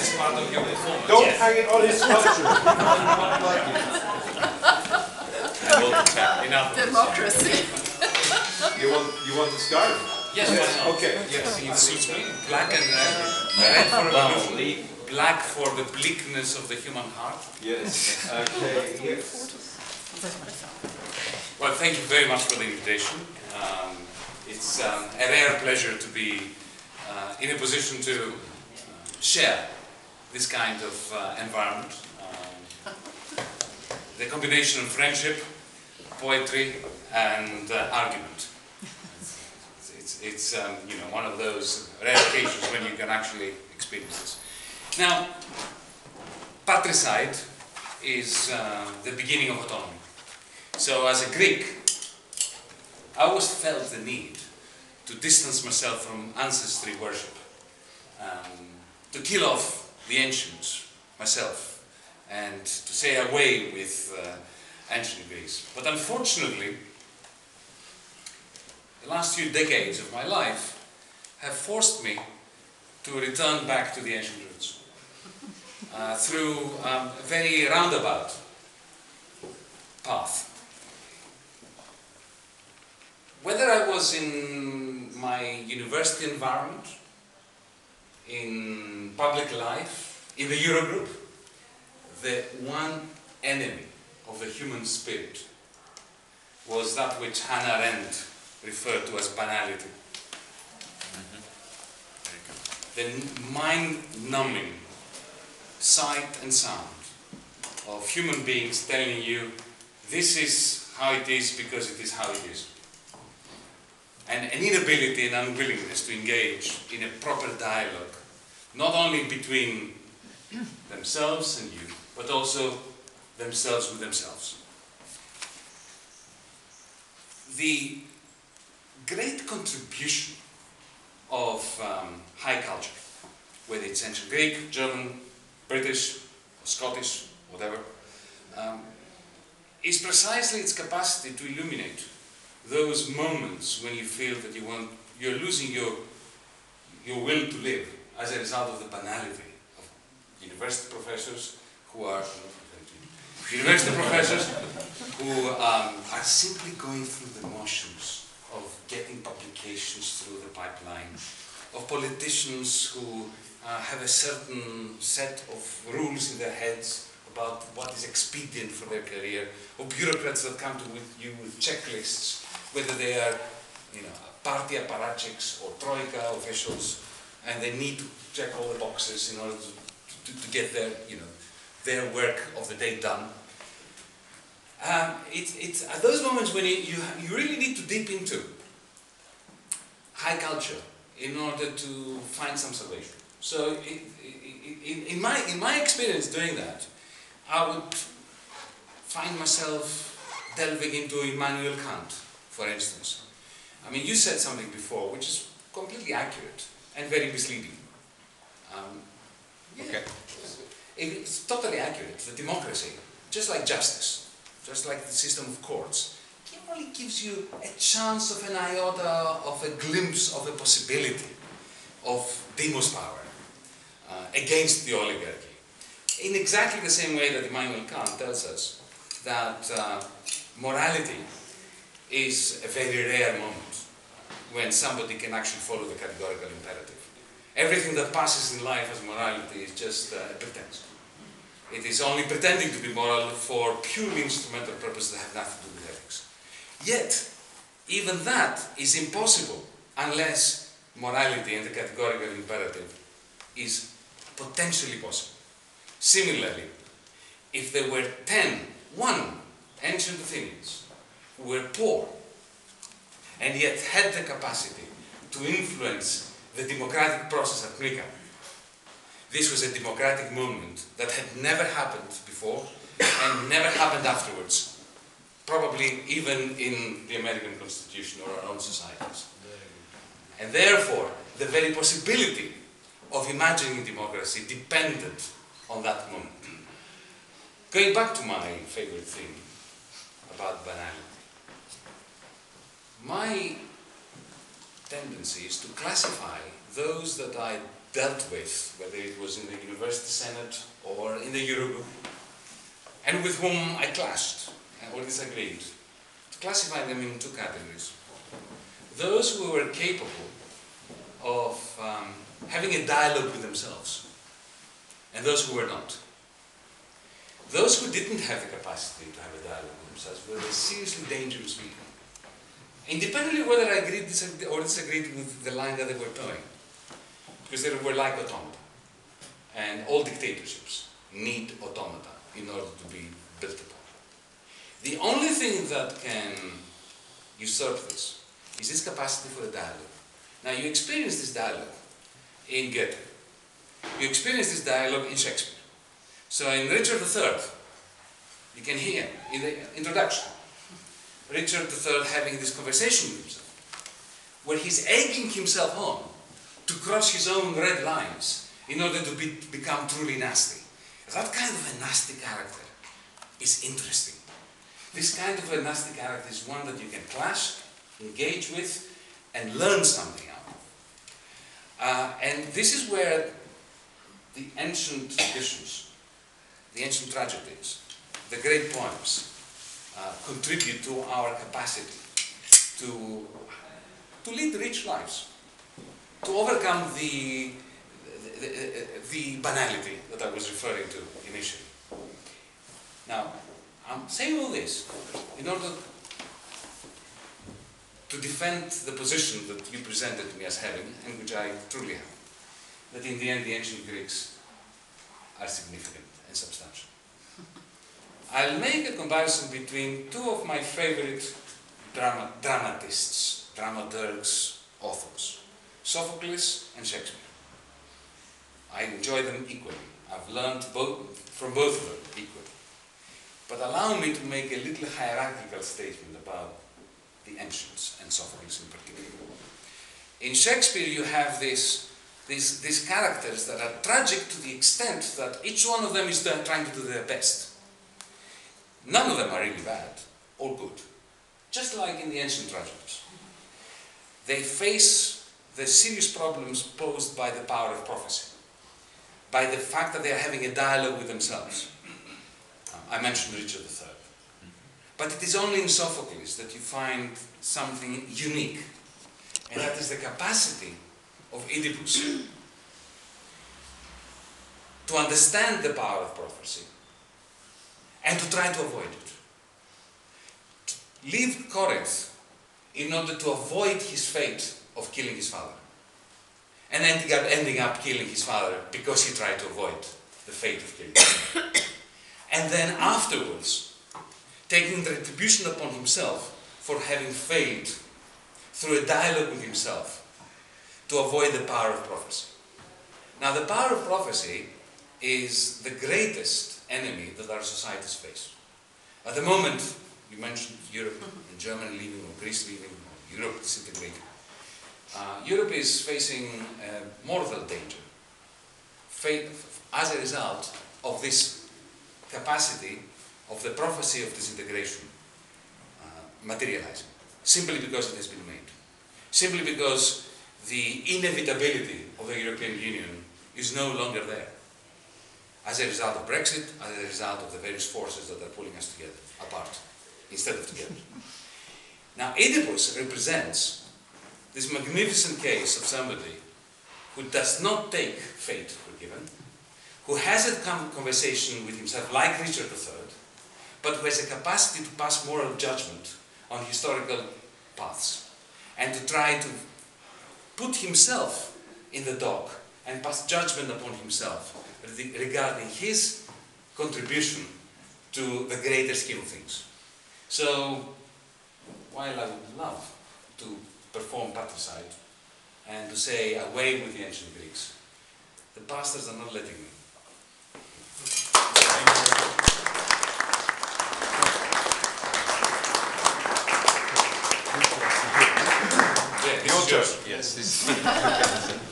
as part of your performance. Don't hang it on his sculpture. Democracy. You want the scarf? Yes, why not? Okay. Yes, it suits me. Black and red. Red for revolution. Black for the bleakness of the human heart. Yes. Okay. Yes. Well, thank you very much for the invitation. It's a rare pleasure to be in a position to share this kind of environment. The combination of friendship, poetry, and argument. It's you know, one of those rare occasions when you can actually experience this. Now, patricide is the beginning of autonomy. So, as a Greek, I always felt the need to distance myself from ancestry worship, to kill off the ancients myself, and to say away with ancient Greece. But unfortunately, the last few decades of my life have forced me to return back to the ancient roots through a very roundabout path. Whether I was in my university environment, in public life, in the Eurogroup, the one enemy of the human spirit was that which Hannah Arendt referred to as banality. The mind-numbing sight and sound of human beings telling you this is how it is because it is how it is. And an inability and unwillingness to engage in a proper dialogue, not only between themselves and you, but also themselves with themselves. The great contribution of high culture, whether it's ancient Greek, German, British, Scottish, whatever, is precisely its capacity to illuminate those moments when you feel that you're losing your will to live as a result of the banality of university professors who are simply going through the motions of getting publications through the pipeline, of politicians who have a certain set of rules in their heads about what is expedient for their career, of bureaucrats that come to you with checklists, whether they are, you know, party apparatchiks or troika officials, and they need to check all the boxes in order to get their, you know, their work of the day done. It's at those moments when you really need to dip into high culture in order to find some salvation. So in my experience doing that, I would find myself delving into Immanuel Kant, for instance. I mean, you said something before which is completely accurate and very misleading. Okay. It's totally accurate. The democracy, just like justice, just like the system of courts, it only gives you a chance of an iota, of a glimpse of a possibility of demos power against the oligarchy. In exactly the same way that Immanuel Kant tells us that morality is a very rare moment when somebody can actually follow the categorical imperative. Everything that passes in life as morality is just a pretense. It is only pretending to be moral for purely instrumental purposes that have nothing to do with ethics. Yet, even that is impossible unless morality and the categorical imperative is potentially possible. Similarly, if there were one ancient Athenians who were poor and yet had the capacity to influence the democratic process at Croix, this was a democratic moment that had never happened before and never happened afterwards, probably even in the American Constitution or our own societies. And therefore, the very possibility of imagining democracy depended on that moment. Going back to my favorite theme about banality, my tendency is to classify those that I dealt with, whether it was in the University Senate or in the Eurogroup, and with whom I clashed or disagreed, to classify them in two categories. Those who were capable of having a dialogue with themselves, and those who were not. Those who didn't have the capacity to have a dialogue with themselves were seriously dangerous people. Independently of whether I agreed or disagreed with the line that they were towing. Because they were like automata. And all dictatorships need automata in order to be built upon. The only thing that can usurp this is this capacity for a dialogue. Now you experience this dialogue in Goethe. You experience this dialogue in Shakespeare. So in Richard III, you can hear in the introduction, Richard III having this conversation with himself, where he's egging himself on to cross his own red lines in order to become truly nasty. That kind of a nasty character is interesting. This kind of a nasty character is one that you can clash, engage with, and learn something out of. And this is where the ancient traditions, the ancient tragedies, the great poems contribute to our capacity to lead rich lives, to overcome the banality that I was referring to initially. Now, I'm saying all this in order to defend the position that you presented to me as having, and which I truly have, that in the end the ancient Greeks are significant and substantial. I'll make a comparison between two of my favorite dramatists, dramaturgs, authors, Sophocles and Shakespeare. I enjoy them equally. I've learned from both of them equally. But allow me to make a little hierarchical statement about the ancients, and Sophocles in particular. In Shakespeare you have these characters that are tragic to the extent that each one of them is trying to do their best. None of them are really bad or good. Just like in the ancient tragedies. They face the serious problems posed by the power of prophecy, by the fact that they are having a dialogue with themselves. I mentioned Richard III. But it is only in Sophocles that you find something unique, and that is the capacity of Oedipus to understand the power of prophecy and to try to avoid it. To leave Corinth in order to avoid his fate of killing his father, and ending up killing his father because he tried to avoid the fate of killing his father. And then afterwards, taking the retribution upon himself for having failed through a dialogue with himself to avoid the power of prophecy. Now, the power of prophecy is the greatest enemy that our societies face. At the moment, you mentioned Europe and Germany leaving, or Greece leaving, or Europe disintegrating. Europe is facing mortal danger as a result of this capacity of the prophecy of disintegration materializing, simply because it has been made. Simply because the inevitability of the European Union is no longer there. As a result of Brexit, as a result of the various forces that are pulling us together, apart, instead of together. Now, Oedipus represents this magnificent case of somebody who does not take fate for given, who has a conversation with himself like Richard III, but who has a capacity to pass moral judgment on historical paths, and to try to put himself in the dock and pass judgment upon himself regarding his contribution to the greater scheme of things. So, while I would love to perform patricide and to say away with the ancient Greeks, the pastors are not letting me. Your turn. Yes.